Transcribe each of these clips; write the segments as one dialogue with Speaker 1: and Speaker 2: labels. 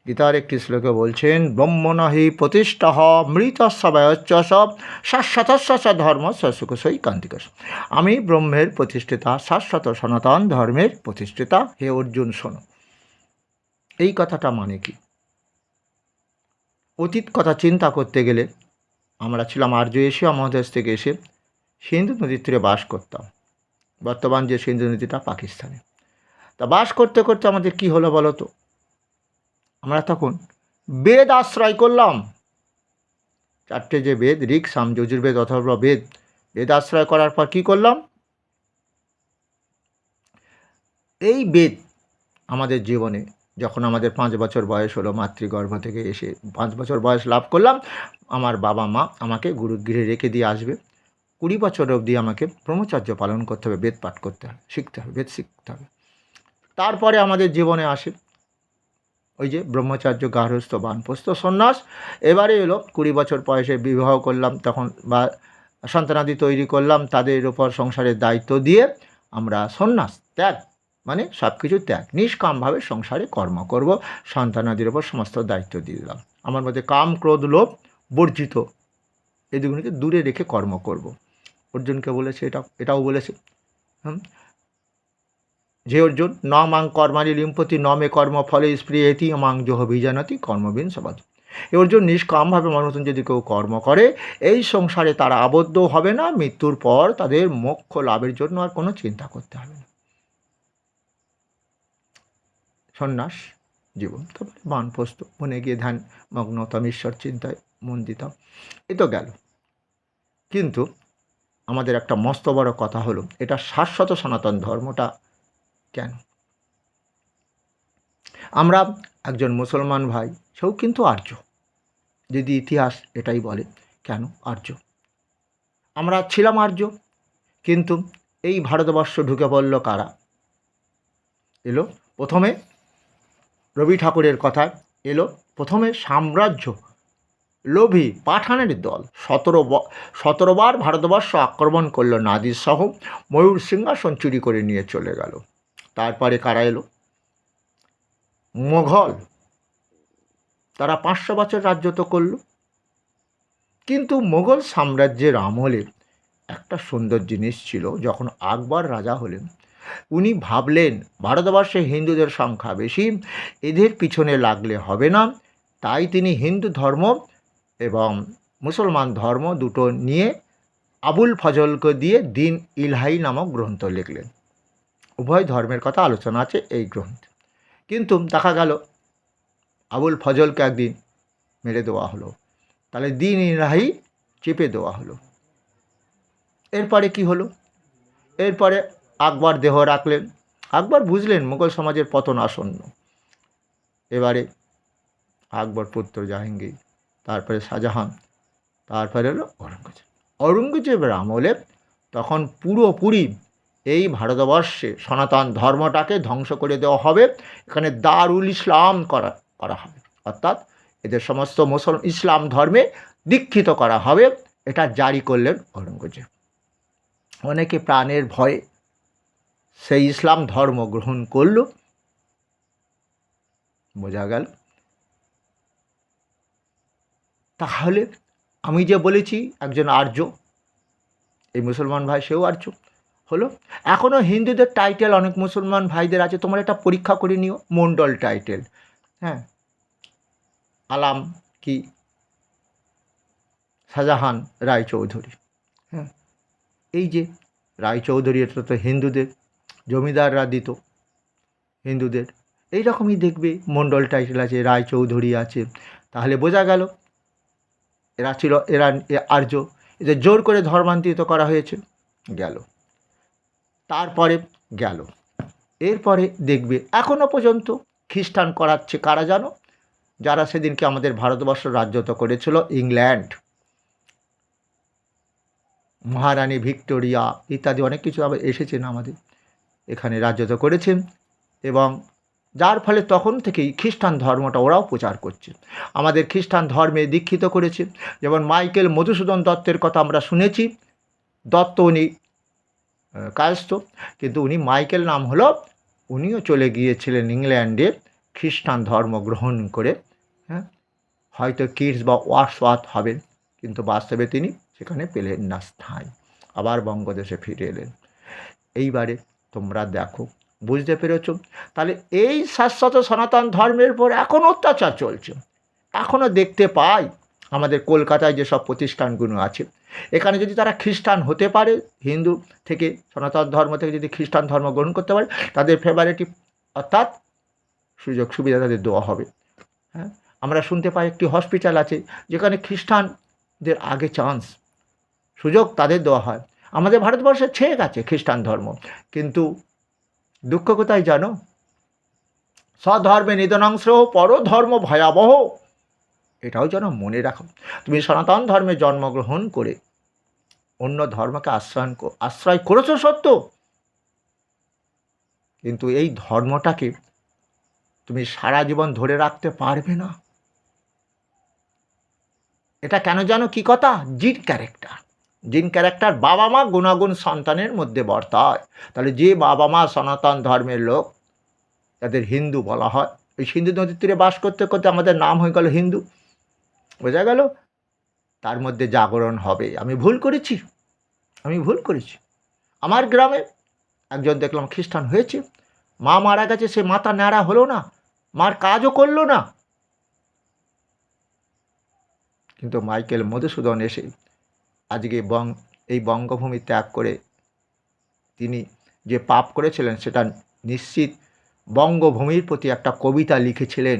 Speaker 1: গীতার একটি শ্লোকে বলছেন, ব্রহ্মণহি প্রতিষ্ঠাহ মৃতস্য ব্যয়চ্চ সব শাশ্বতস্য চ ধর্মস্য সুখসৈ কান্তিকস্য। আমি ব্রহ্মের প্রতিষ্ঠিতা, শাশ্বত সনাতন ধর্মের প্রতিষ্ঠিতা। হে অর্জুন শোনো। এই কথাটা মানে কি? অতীত কথা চিন্তা করতে গেলে আমরা ছিলাম আর্য এশিয়া মহাদেশ থেকে এসে সিন্ধু নদীর তীরে বাস করতাম। বর্তমান যে সিন্ধু নদীটা পাকিস্তানে। তা বাস করতে করতে আমাদের কি হলো বলো তো? আমরা তখন বেদ আশ্রয় করলাম। চারটে যে বেদ, ঋক, সাম, যজুর্বেদ, অথর্ব বেদ, বেদ আশ্রয় করার পর কী করলাম? এই বেদ আমাদের জীবনে যখন আমাদের 5 বছর বয়স হলো, মাতৃগর্ভ থেকে এসে 5 বছর বয়স লাভ করলাম, আমার বাবা মা আমাকে গুরুগৃহে রেখে দিয়ে আসবে। 20 বছর অবধি আমাকে ব্রহ্মচর্য পালন করতে হবে, বেদ পাঠ করতে হবে, শিখতে হবে, বেদ শিখতে হবে। তারপরে আমাদের জীবনে আসে ওই যে ব্রহ্মচার্য, গার্হস্থ, বানপ্রস্থ, সন্ন্যাস। এবারে এলো 20 বছর বয়সে বিবাহ করলাম, তখন বা সন্তানাদি তৈরি করলাম, তাদের ওপর সংসারের দায়িত্ব দিয়ে আমরা সন্ন্যাস ত্যাগ, মানে সব কিছু ত্যাগ, নিষ্কামভাবে সংসারে কর্ম করব, সন্তানাদির ওপর সমস্ত দায়িত্ব দিয়ে দিলাম। আমার মধ্যে কাম, ক্রোধ, লোভ বর্জিত, এই দুগুলিকে দূরে রেখে কর্ম করব। অর্জুনকে বলেছে, এটাও বলেছে যে অর্জুন, ন মাং কর্মাণি লিম্পতি ন মে কর্ম ফলে স্পৃহেতি মাং জহ বিজানতি কর্মবিন সবাদ। এ অর্জুন, নিষ্কামভাবে মানুষ যদি কেউ কর্ম করে, এই সংসারে তারা আবদ্ধ হবে না, মৃত্যুর পর তাদের মোক্ষ লাভের জন্য আর কোনো চিন্তা করতে হবে না। সন্ন্যাস জীবন, তারপরে বানপ্রস্থ, মনে গিয়ে ধ্যান মগ্নতাম, ঈশ্বর চিন্তায় মন দিতাম। এ তো গেল। কিন্তু আমাদের একটা মস্ত বড় কথা হলো, এটা শাশ্বত সনাতন ধর্মটা কেন? আমরা একজন মুসলমান ভাই, সেও কিন্তু আর্য, যদি ইতিহাস এটাই বলে। কেন আর্য? আমরা ছিলাম আর্য, কিন্তু এই ভারতবর্ষ ঢুকে পড়ল কারা? এলো প্রথমে রবি ঠাকুরের কথা, এলো প্রথমে সাম্রাজ্য লোভী পাঠানের দল 17 বার ভারতবর্ষ আক্রমণ করলো, নাদির সহ ময়ূর সিংহাসন চুরি করে নিয়ে চলে গেল। তারপরে কারা এলো? মোঘল, তারা 500 বছর রাজত্ব করল। কিন্তু মোগল সাম্রাজ্যের আমলে একটা সুন্দর জিনিস ছিল, যখন আকবর রাজা হলেন, উনি ভাবলেন ভারতবর্ষে হিন্দুদের সংখ্যা বেশি, এদের পিছনে লাগলে হবে না, তাই তিনি হিন্দু ধর্ম এবং মুসলমান ধর্ম দুটো নিয়ে আবুল ফজলকে দিয়ে দিন ইলাহি নামক গ্রন্থ লিখলেন। উভয় ধর্মের কথা আলোচনা আছে এই গ্রন্থে। কিন্তু দেখা গেল আবুল ফজলকে একদিন মেরে দেওয়া হলো, তাহলে দিন ইলাহি চেপে দেওয়া হলো। এরপরে কি হলো? এরপরে আকবর দেহ রাখলেন। আকবর বুঝলেন মুঘল সমাজের পতন আসন্ন। এবারে আকবর পুত্র জাহাঙ্গীর, তারপরে শাহজাহান, তারপরে হলো ঔরঙ্গজেব। ঔরঙ্গজেবের আমলে তখন পুরোপুরি এই ভারতবর্ষে সনাতন ধর্মটাকে ধ্বংস করে দেওয়া হবে, এখানে দারুল ইসলাম করা হবে, অর্থাৎ এদের সমস্ত ইসলাম ধর্মে দীক্ষিত করা হবে, এটা জারি করলেন ঔরঙ্গজেব। অনেকে প্রাণের ভয়ে সেই ইসলাম ধর্ম গ্রহণ করল। বোঝা গেল? তাহলে আমি যে বলেছি একজন আর্য, এই মুসলমান ভাই সেও আর্য হলো। এখনও হিন্দুদের টাইটেল অনেক মুসলমান ভাইদের আছে, তোমরা এটা পরীক্ষা করে নিও, মণ্ডল টাইটেল। হ্যাঁ, আলাম কি শাহজাহান রায়চৌধুরী। হ্যাঁ, এই যে রায়চৌধুরী, এটা তো হিন্দুদের জমিদাররা দিত হিন্দুদের। এই রকমই দেখবে মণ্ডল টাইটেল আছে, রায়চৌধুরী আছে। তাহলে বোঝা গেল এরা আর্য, এদের জোর করে ধর্মান্তরিত করা হয়েছে। গেল। তারপরে গেল, এরপরে দেখবে এখনও পর্যন্ত খ্রিস্টান করাচ্ছে কারা জানো? যারা সেদিনকে আমাদের ভারতবর্ষ রাজত্ব করেছিল, ইংল্যান্ড, মহারানী ভিক্টোরিয়া ইত্যাদি অনেক কিছু আবার এসেছেন আমাদের এখানে, রাজত্ব করেছেন, এবং যার ফলে তখন থেকেই খ্রিস্টান ধর্মটা ওরাও প্রচার করছে, আমাদের খ্রিস্টান ধর্মে দীক্ষিত করেছে। যেমন মাইকেল মধুসূদন দত্তের কথা আমরা শুনেছি। দত্ত উনি কায়স্থ, কিন্তু উনি মাইকেল নাম হলো, উনিও চলে গিয়েছিলেন ইংল্যান্ডে খ্রিস্টান ধর্ম গ্রহণ করে হ্যাঁ হয়তো কিডস বা ওয়ার্ডসওয়ার্থ হবেন, কিন্তু বাস্তবে তিনি সেখানে পেলেন না স্থান, আবার বঙ্গদেশে ফিরে এলেন। এইবারে তোমরা দেখো, বুঝতে পেরেছ? তাহলে এই শাশ্বত সনাতন ধর্মের উপর এখনও অত্যাচার চলছে। এখনও দেখতে পাই আমাদের কলকাতায় যেসব প্রতিষ্ঠানগুলো আছে, এখানে যদি তারা খ্রিস্টান হতে পারে, হিন্দু থেকে সনাতন ধর্ম থেকে যদি খ্রিস্টান ধর্ম গ্রহণ করতে পারে, তাদের ফেভারিটি অর্থাৎ সুযোগ সুবিধা তাদের দেওয়া হবে। হ্যাঁ, আমরা শুনতে পাই একটি হসপিটাল আছে যেখানে খ্রিস্টানদের আগে চান্স, সুযোগ তাদের দেওয়া হয়। আমাদের ভারতবর্ষে ছেয়ে গেছে খ্রিস্টান ধর্ম, কিন্তু দুঃখ কোথায় জানো? স্বধর্মে নিধনাংশ পরধর্ম ভয়াবহ, এটাও যেন মনে রাখো। তুমি সনাতন ধর্মে জন্মগ্রহণ করে অন্য ধর্মকে আশ্রয় করেছো সত্য, কিন্তু এই ধর্মটাকে তুমি সারা জীবন ধরে রাখতে পারবে না। এটা কেন জানো কি কথা? জিন ক্যারেক্টার। জিন ক্যারেক্টার, বাবা মা গুণাগুণ সন্তানের মধ্যে বর্তায়। তাহলে যে বাবা মা সনাতন ধর্মের লোক, তাদের হিন্দু বলা হয়। এই সিন্ধু নদীর তীরে বাস করতে করতে আমাদের নাম হয়ে গেল হিন্দু, বোঝা গেল? তার মধ্যে জাগরণ হবে, আমি ভুল করেছি, আমি ভুল করেছি। আমার গ্রামে একজন দেখলাম খ্রিস্টান হয়েছে, মা মারা গেছে, সে মাথা ন্যাড়া হলো না, মার কাজও করলো না, কিন্তু মাইকেল মধুসূদন এসে আজকে এই বঙ্গভূমি ত্যাগ করে তিনি যে পাপ করেছিলেন সেটা নিশ্চিত বঙ্গভূমির প্রতি একটা কবিতা লিখেছিলেন,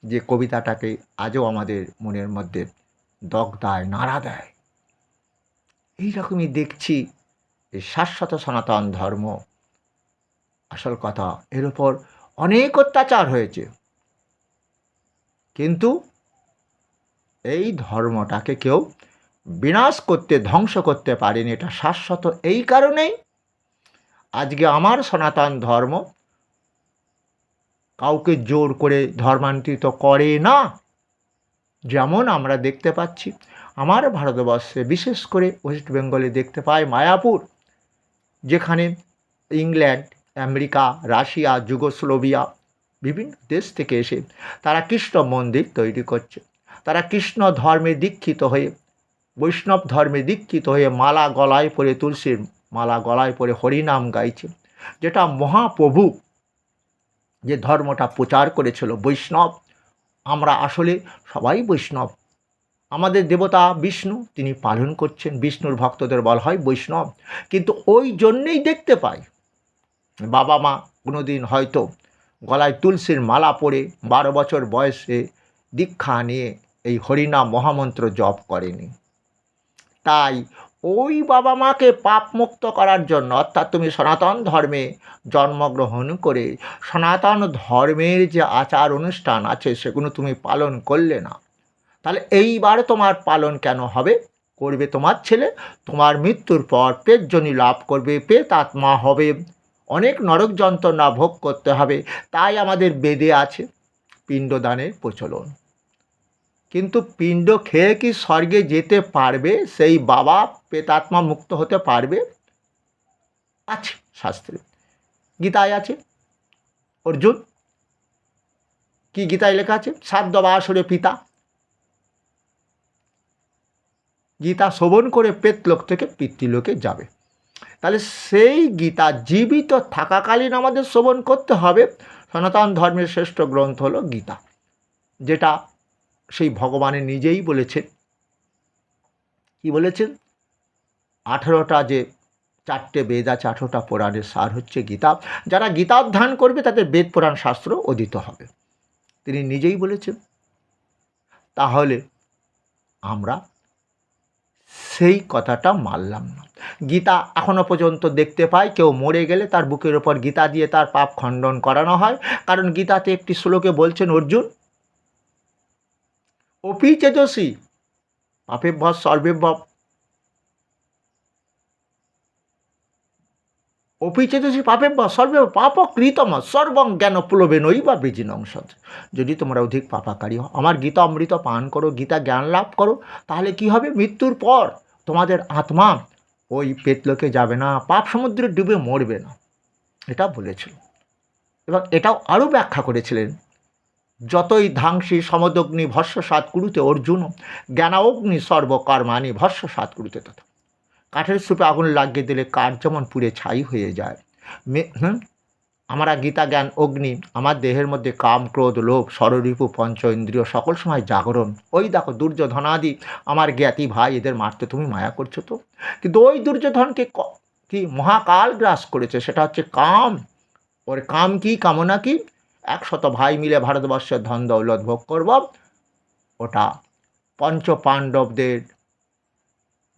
Speaker 1: যে কবিতাটাকে আজও আমাদের মনের মধ্যে দগ্ধায় নাড়া দেয়। এইরকমই দেখছি এই শাশ্বত সনাতন ধর্ম। আসল কথা, এর উপর অনেক অত্যাচার হয়েছে, কিন্তু এই ধর্মটাকে কেউ বিনাশ করতে, ধ্বংস করতে পারেনি। এটা শাশ্বত এই কারণেই আজকে আমার সনাতন ধর্ম কাউকে জোর করে ধর্মান্তরিত করে না। যেমন আমরা দেখতে পাচ্ছি আমার ভারতবর্ষে, বিশেষ করে ওয়েস্ট বেঙ্গলে দেখতে পাই মায়াপুর, যেখানে ইংল্যান্ড, আমেরিকা, রাশিয়া, যুগোস্লোভিয়া বিভিন্ন দেশ থেকে এসে তারা কৃষ্ণ মন্দির তৈরি করছে। তারা কৃষ্ণ ধর্মে দীক্ষিত হয়ে, বৈষ্ণব ধর্মে দীক্ষিত হয়ে মালা গলায় পরে, তুলসীর মালা গলায় পরে হরিনাম গাইছে। যেটা মহাপ্রভু যে ধর্মটা প্রচার করেছিল বৈষ্ণব, আমরা আসলে সবাই বৈষ্ণব। আমাদের দেবতা বিষ্ণু, তিনি পালন করছেন, বিষ্ণুর ভক্তদের বলা হয় বৈষ্ণব। কিন্তু ওই জন্যেই দেখতে পাই বাবা মা কোনোদিন হয়তো গলায় তুলসীর মালা পরে 12 বছর বয়সে দীক্ষা নিয়ে এই হরিনাম মহামন্ত্র জপ করেনি। তাই ওই বাবা মাকে পাপমুক্ত করার জন্য, অর্থাৎ তুমি সনাতন ধর্মে জন্মগ্রহণ করে সনাতন ধর্মের যে আচার অনুষ্ঠান আছে সেগুলো তুমি পালন করলে না, তাহলে এইবার তোমার পালন কেন হবে? করবে তোমার ছেলে, তোমার মৃত্যুর পর পেটজনি লাভ করবে, প্রেতাত্মা হবে, অনেক নরক যন্ত্রণা ভোগ করতে হবে। তাই আমাদের বেদে আছে পিণ্ডদানের প্রচলন। কিন্তু পিণ্ড খেয়ে কি স্বর্গে যেতে পারবে সেই বাবা? প্রেতাত্মা মুক্ত হতে পারবে? আছে শাস্ত্রে, গীতায় আছে। অর্জুন, কি গীতায় লেখা আছে? সাধ্যবাসরে পিতা, গীতা শ্রবণ করে প্রেতলোক থেকে পিতৃলোকে যাবে। তাহলে সেই গীতা জীবিত থাকাকালীন আমাদের শ্রবণ করতে হবে। সনাতন ধর্মের শ্রেষ্ঠ গ্রন্থ হলো গীতা, যেটা সেই ভগবানের নিজেই বলেছেন। কি বলেছেন? 18টা যে 4টে বেদ আছে, 18টা পুরাণের সার হচ্ছে গীতা। যারা গীতা অধ্যয়ন করবে তাদের বেদ পুরাণ শাস্ত্র অধীত হবে, তিনি নিজেই বলেছেন। তাহলে আমরা সেই কথাটা মানলাম না। গীতা এখনো পর্যন্ত দেখতে পাই কেউ মরে গেলে তার বুকের ওপর গীতা দিয়ে তার পাপ খণ্ডন করানো হয়। কারণ গীতাতে একটি শ্লোকে বলছেন অর্জুন, অপি চেতসী পাপেভ্যঃ সর্বেভ্যঃ, অপি চেতসী পাপেভ্যঃ সর্বেভ্যঃ পাপকৃতম সর্বং জ্ঞান প্লবেনৈবা বিজিনংসৎ। যদি তোমরা অধিক পাপাকারী হও, আমার গীতা অমৃত পান করো, গীতা জ্ঞান লাভ করো, তাহলে কি হবে? মৃত্যুর পর তোমাদের আত্মা ওই পেতলোকে যাবে না, পাপ সমুদ্রে ডুবে মরবে না, এটা বলেছিল। এবং এটাও আরও ব্যাখ্যা করেছিলেন, যতই ধাংসী সমদগ্নি ভস্মসাৎ কুরুতে অর্জুন, জ্ঞানাগ্নি সর্বকর্মাণি ভস্মসাৎ কুরুতে তথা। কাঠের স্তূপে আগুন লাগিয়ে দিলে কাঠ যেমন পুড়ে ছাই হয়ে যায়, আমরা গীতা জ্ঞান অগ্নি আমার দেহের মধ্যে কাম ক্রোধ লোভ ষড়রিপু পঞ্চ ইন্দ্রিয় সকল সময় জাগরণ। ওই দেখো দুর্যোধনাদি আমার জ্ঞাতি ভাই, এদের মারতে তুমি মায়া করছো তো, কিন্তু ওই দুর্যোধনকে কি মহাকাল গ্রাস করেছে, সেটা হচ্ছে কাম। ওর কাম কি, কামনা কি, 100 ভাই মিলে ভারতবর্ষের ধন দৌলত ভোগ করব, ওটা পঞ্চ পাণ্ডবদের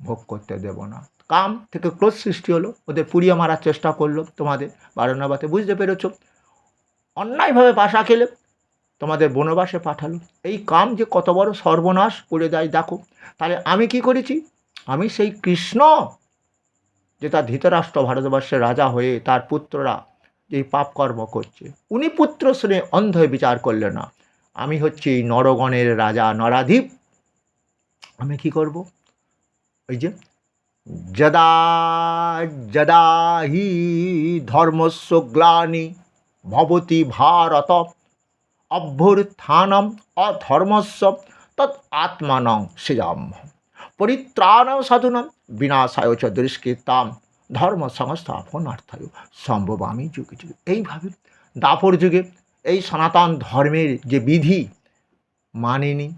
Speaker 1: ভোগ করতে দেব না। কাম থেকে ক্রোধ সৃষ্টি হলো, ওদের পুড়িয়ে মারার চেষ্টা করলো, তোমাদের বারণাবাতে বুঝতে পেরেছ, অন্যায়ভাবে বাসা খেলে তোমাদের বনবাসে পাঠালো। এই কাম যে কত বড় সর্বনাশ করে দেয় দেখো। তাহলে আমি কি করেছি, আমি সেই কৃষ্ণ, যে তার ধৃতরাষ্ট্র ভারতবর্ষের রাজা হয়ে তার পুত্ররা যেই পাপকর্ম করছে, উনি পুত্র শুনে অন্ধ বিচার করলেন না, আমি হচ্ছি এই নরগণের রাজা নরাধিপ। আমি কি করব, ওই যে যদা যদা হি ধর্মস্য গ্লানি ভবতি ভারত অভ্যুত্থানম অধর্মস্য তৎ আত্মানং সৃজাম্যহম পরিত্রাণায় সাধুনাম বিনাশায় চ দুষ্কৃতাম ধর্ম সংস্থাপনার্থায় সম্ভবামি যুগে যুগে। এইভাবে দাপর যুগে এই সনাতন ধর্মের যে বিধি মানেনি,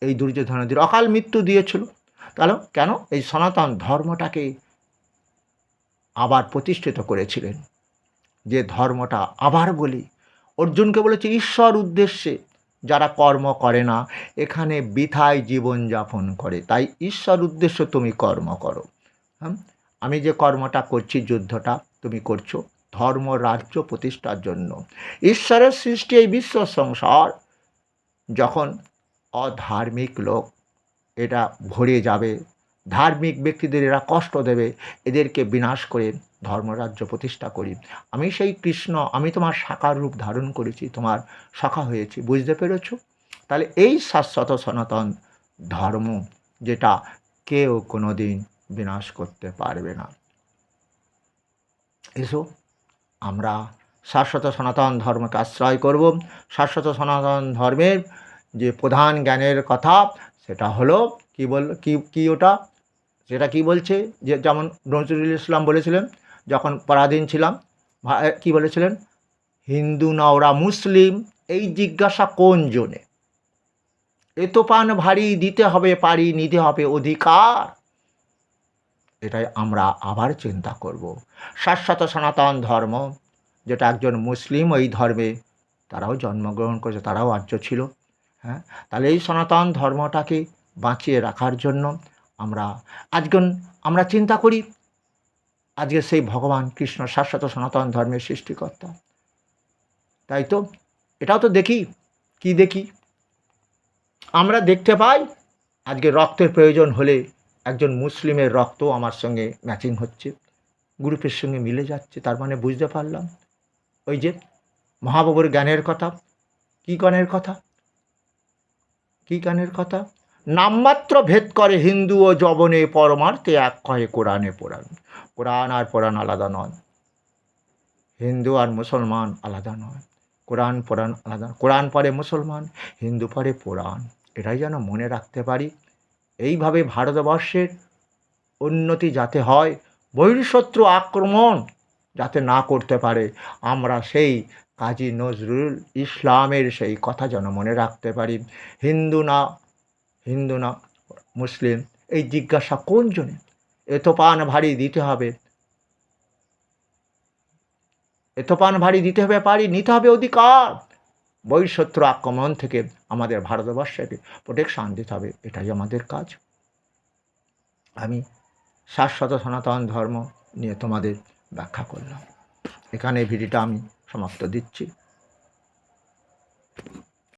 Speaker 1: এই দুর্যোধনদের অকাল মৃত্যু দিয়েছিল। কেন কেন এই সনাতন ধর্মটাকে আবার প্রতিষ্ঠিত করেছিলেন, যে ধর্মটা আবার বলি অর্জুনকে বলেছে ঈশ্বর উদ্দেশ্যে যারা কর্ম করে না এখানে বৃথায় জীবনযাপন করে, তাই ঈশ্বর উদ্দেশ্য তুমি কর্ম করো। হ্যাঁ, আমি যে কর্মটা করছি, যুদ্ধটা তুমি করছো ধর্ম রাজ্য প্রতিষ্ঠার জন্য। ঈশ্বরের সৃষ্টি এই বিশ্ব সংসার, যখন অধার্মিক লোক এটা ভরে যাবে, ধার্মিক ব্যক্তিদের এরা কষ্ট দেবে, এদেরকে বিনাশ করে ধর্মরাজ্য প্রতিষ্ঠা করি। আমি সেই কৃষ্ণ, আমি তোমার সাকার রূপ ধারণ করেছি, তোমার সখা হয়েছি, বুঝতে পেরেছ? তাহলে এই শাশ্বত সনাতন ধর্ম, যেটা কেউ কোনো দিন বিনাশ করতে পারবে না। এসো আমরা শাশ্বত সনাতন ধর্মকে আশ্রয় করব। শাশ্বত সনাতন ধর্মের যে প্রধান জ্ঞানের কথা, সেটা হলো কি কি ওটা, সেটা কি বলছে, যে যেমন নজরুল ইসলাম বলেছিলেন যখন পরাধীন ছিলাম, কি বলেছিলেন, হিন্দু না ওরা মুসলিম, এই জিজ্ঞাসা কোন জনে, এত পান ভারী দিতে হবে পারি নিতে হবে অধিকার। এটাই আমরা আবার চিন্তা করব। শাশ্বত সনাতন ধর্ম, যেটা একজন মুসলিম ওই ধর্মে তারাও জন্মগ্রহণ করেছে, তারাও আর্য ছিল। হ্যাঁ, তাহলে এই সনাতন ধর্মটাকে বাঁচিয়ে রাখার জন্য আমরা চিন্তা করি, আজকে সেই ভগবান কৃষ্ণ শাশ্বত সনাতন ধর্মের সৃষ্টিকর্তা। তাই তো এটাও তো দেখি, কি দেখি, আমরা দেখতে পাই আজকে রক্তের প্রয়োজন হলে একজন মুসলিমের রক্ত আমার সঙ্গে ম্যাচিং হচ্ছে, গ্রুপের সঙ্গে মিলে যাচ্ছে। তার মানে বুঝতে পারলাম ওই যে মহাপ্রভুর জ্ঞানের কথা, কি জ্ঞানের কথা, কি জ্ঞানের কথা, নামমাত্র ভেদ করে হিন্দু ও যবনে পরমার্থে এক কহে কোরআনে পুরাণ। কোরআন আর পুরাণ আলাদা নয়, হিন্দু আর মুসলমান আলাদা নয়, কোরআন পুরাণ আলাদা। কোরআন পড়ে মুসলমান, হিন্দু পড়ে পুরাণ, এটাই যেন মনে রাখতে পারি। এইভাবে ভারতবর্ষের উন্নতি যাতে হয়, বহিঃশত্রু আক্রমণ যাতে না করতে পারে, আমরা সেই কাজী নজরুল ইসলামের সেই কথা যেন মনে রাখতে পারি। হিন্দু না মুসলিম, এই জিজ্ঞাসা কোন জনে, এত পান ভারী দিতে হবে, এত পান ভারী দিতে হবে পারি নিতে হবে অধিকার। বহিঃশত্রু আক্রমণ থেকে আমাদের ভারতবর্ষকে প্রোটেকশান দিতে হবে, এটাই আমাদের কাজ। আমি শাশ্বত সনাতন ধর্ম নিয়ে তোমাদের ব্যাখ্যা করলাম, এখানে ভিডিওটা আমি সমাপ্ত দিচ্ছি।